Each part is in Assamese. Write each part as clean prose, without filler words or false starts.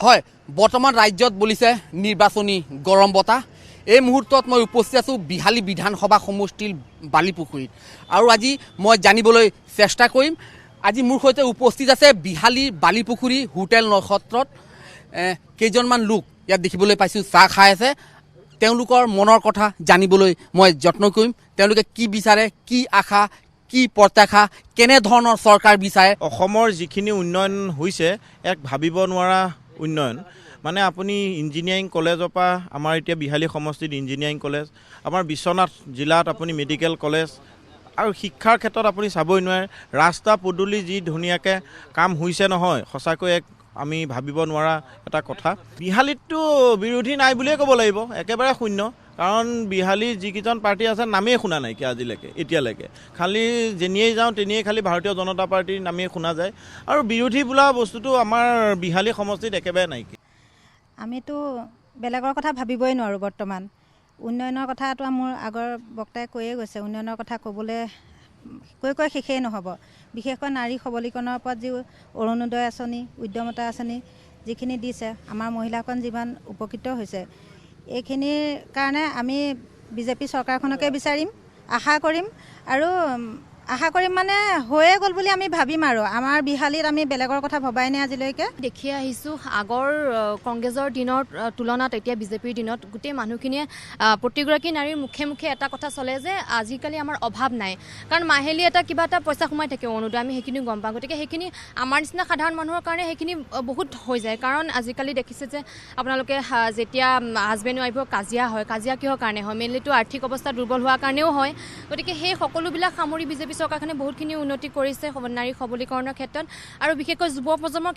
হয়, বৰ্তমান ৰাজ্যত বলিছে নিৰ্বাচনী গৰম বতাহ। এই মুহূৰ্তত মই উপস্থিত আছোঁ বিহালী বিধানসভা সমষ্টিৰ বালিপুখুৰীত আৰু আজি মই জানিবলৈ চেষ্টা কৰিম। আজি মোৰ সৈতে উপস্থিত আছে বিহালীৰ বালিপুখুৰী হোটেল নক্ষত্ৰত কেইজনমান লোক ইয়াত দেখিবলৈ পাইছোঁ চাহ খাই আছে। তেওঁলোকৰ মনৰ কথা জানিবলৈ মই যত্ন কৰিম। তেওঁলোকে কি বিচাৰে, কি আশা, কি প্ৰত্যাশা, কেনেধৰণৰ চৰকাৰ বিচাৰে। অসমৰ যিখিনি উন্নয়ন হৈছে এক ভাবিব নোৱাৰা উন্নয়ন। মানে আপুনি ইঞ্জিনিয়াৰিং কলেজৰ পৰা আমাৰ এতিয়া বিহালী সমষ্টিত ইঞ্জিনিয়াৰিং কলেজ, আমাৰ বিশ্বনাথ জিলাত আপুনি মেডিকেল কলেজ আৰু শিক্ষাৰ ক্ষেত্ৰত আপুনি চাবই নোৱাৰে। ৰাস্তা পদূলি যি ধুনীয়াকৈ কাম হৈছে নহয়, সঁচাকৈ এক আমি ভাবিব নোৱাৰা এটা কথা। বিহালীততো বিৰোধী নাই বুলিয়ে ক'ব লাগিব, একেবাৰে শূন্য। কাৰণ বিহালীৰ যিকেইজন পাৰ্টি আছে নামেই শুনা নাইকিয়া আজিলৈকে এতিয়ালৈকে। খালি যেনিয়েই যাওঁ তেনিয়েই খালি ভাৰতীয় জনতা পাৰ্টিৰ নামেই শুনা যায় আৰু বিৰোধী বোলা বস্তুটো আমাৰ বিহালী সমষ্টিত একেবাৰে নাইকিয়া। আমিতো বেলেগৰ কথা ভাবিবই নোৱাৰোঁ। বৰ্তমান উন্নয়নৰ কথাটো মোৰ আগৰ বক্তাই কৈয়ে গৈছে। উন্নয়নৰ কথা ক'বলৈ কৈ শেষেই নহ'ব। বিশেষকৈ নাৰী সবলীকৰণৰ ওপৰত যি অৰুণোদয় আঁচনি, উদ্যমতা আঁচনি যিখিনি দিছে, আমাৰ মহিলাসকল যিমান উপকৃত হৈছে, এইখিনিৰ কাৰণে আমি বিজেপি চৰকাৰখনকে বিচাৰিম, আশা কৰিম মানে হৈয়ে গ'ল বুলি আমি ভাবিম। আৰু আমাৰ বিহালীত আমি বেলেগৰ কথা ভবাই নাই আজিলৈকে। দেখি আহিছোঁ আগৰ কংগ্ৰেছৰ দিনৰ তুলনাত এতিয়া বিজেপিৰ দিনত গোটেই মানুহখিনিয়ে প্ৰতিগৰাকী নাৰীৰ মুখে মুখে এটা কথা চলে যে আজিকালি আমাৰ অভাৱ নাই। কাৰণ মাহিলী এটা কিবা এটা পইচা সোমাই থাকে অৰুণোদয়, আমি সেইখিনি গম পাওঁ। গতিকে সেইখিনি আমাৰ নিচিনা সাধাৰণ মানুহৰ কাৰণে সেইখিনি বহুত হৈ যায়। কাৰণ আজিকালি দেখিছে যে আপোনালোকে যেতিয়া হাজবেণ্ড ৱাইফৰ কাজিয়া হয়, কাজিয়া কিহৰ কাৰণে হয়? মেইনলিটো আৰ্থিক অৱস্থা দুৰ্বল হোৱাৰ কাৰণেও হয়। গতিকে সেই সকলোবিলাক সামৰি বিজেপি চৰকাৰখনে বহুতখিনি উন্নতি কৰিছে নাৰী সবলীকৰণৰ ক্ষেত্ৰত আৰু বিশেষকৈ যুৱ প্ৰজন্মৰ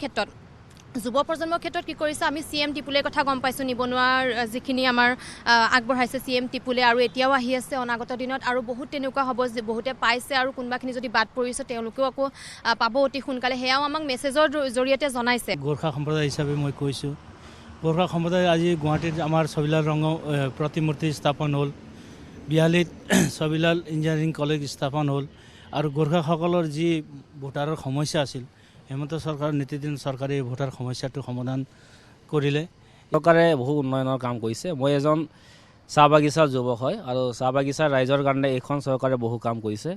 ক্ষেত্ৰত কি কৰিছে, আমি CM টিপুলেৰ কথা গম পাইছোঁ। নিবনুৱাৰ যিখিনি আমাৰ আগবঢ়াইছে CM টিপুলে আৰু এতিয়াও আহি আছে অনাগত দিনত আৰু বহুত তেনেকুৱা হ'ব যে বহুতে পাইছে আৰু কোনোবাখিনি যদি বাদ পৰিছে তেওঁলোকেও আকৌ পাব অতি সোনকালে। সেয়াও আমাক মেছেজৰ জৰিয়তে জনাইছে। গোৰ্খা সম্প্ৰদায় হিচাপে মই কৈছোঁ, গোৰ্খা সম্প্ৰদায় আজি গুৱাহাটীত আমাৰ ছবিলাল ৰঙ প্ৰতিমূৰ্তি স্থাপন হ'ল, বিহালীত ছবিলাল ইঞ্জিনিয়াৰিং কলেজ স্থাপন হ'ল আৰু গোৰ্খাসকলৰ যি ভোটাৰৰ সমস্যা আছিল, হেমন্ত চৰকাৰৰ নেতৃত্বাধীন চৰকাৰে ভোটাৰ সমস্যাটো সমাধান কৰিলে। চৰকাৰে বহু উন্নয়নৰ কাম কৰিছে। মই এজন চাহ বাগিচাৰ যুৱক হয় আৰু চাহ বাগিচাৰ ৰাইজৰ কাৰণে এইখন চৰকাৰে বহু কাম কৰিছে।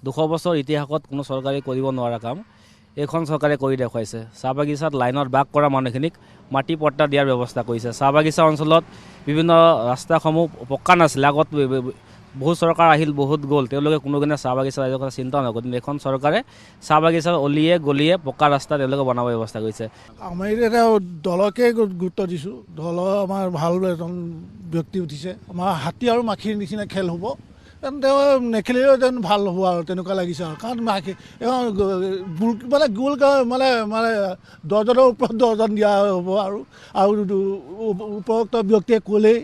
200 বছৰ ইতিহাসত কোনো চৰকাৰে কৰিব নোৱাৰা কাম এইখন চৰকাৰে কৰি দেখুৱাইছে। চাহ বাগিচাত লাইনত বাস কৰা মানুহখিনিক মাটি পট্টা দিয়াৰ ব্যৱস্থা কৰিছে। চাহ বাগিচা অঞ্চলত বিভিন্ন ৰাস্তাসমূহ পক্কা নাছিলে, আগত বহুত চৰকাৰ আহিল, বহুত গ'ল, তেওঁলোকে কোনোদিনে চাহ বাগিচা ৰাইজৰ কথা চিন্তা নকৰে। কিন্তু এখন চৰকাৰে চাহ বাগিচাৰ অলিয়ে গলিয়ে পক্কা ৰাস্তা তেওঁলোকে বনাব ব্যৱস্থা কৰিছে। আমি এতিয়া দলকে গুৰুত্ব দিছোঁ। দলৰ আমাৰ ভাল এজন ব্যক্তি উঠিছে। আমাৰ হাতী আৰু মাখিৰ নিচিনা খেল হ'ব, তেওঁ নেখেলিলেও যেন ভাল হ'ব আৰু তেনেকুৱা লাগিছে আৰু। কাৰণ মাখি মানে গোল মানে 10জনৰ ওপৰত 10জন দিয়া হ'ব আৰু উপৰোক্ত ব্যক্তিয়ে ক'লেই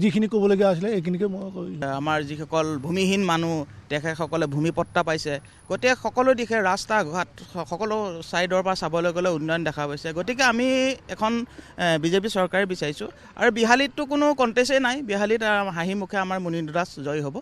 যিখিনি ক'বলগীয়া আছিলে সেইখিনিকে মই কৰিছোঁ। আমাৰ যিসকল ভূমিহীন মানুহ তেখেতসকলে ভূমি পট্টা পাইছে। গতিকে সকলো দিশে ৰাস্তা ঘাট সকলো ছাইডৰ পৰা চাবলৈ গ'লে উন্নয়ন দেখা পাইছে। গতিকে আমি এখন বিজেপি চৰকাৰে বিচাৰিছোঁ আৰু বিহালীততো কোনো কণ্টেষ্টেই নাই। বিহালীত হাঁহি মুখে আমাৰ মুনীন্দ্ৰ দাস জয়ী হ'ব।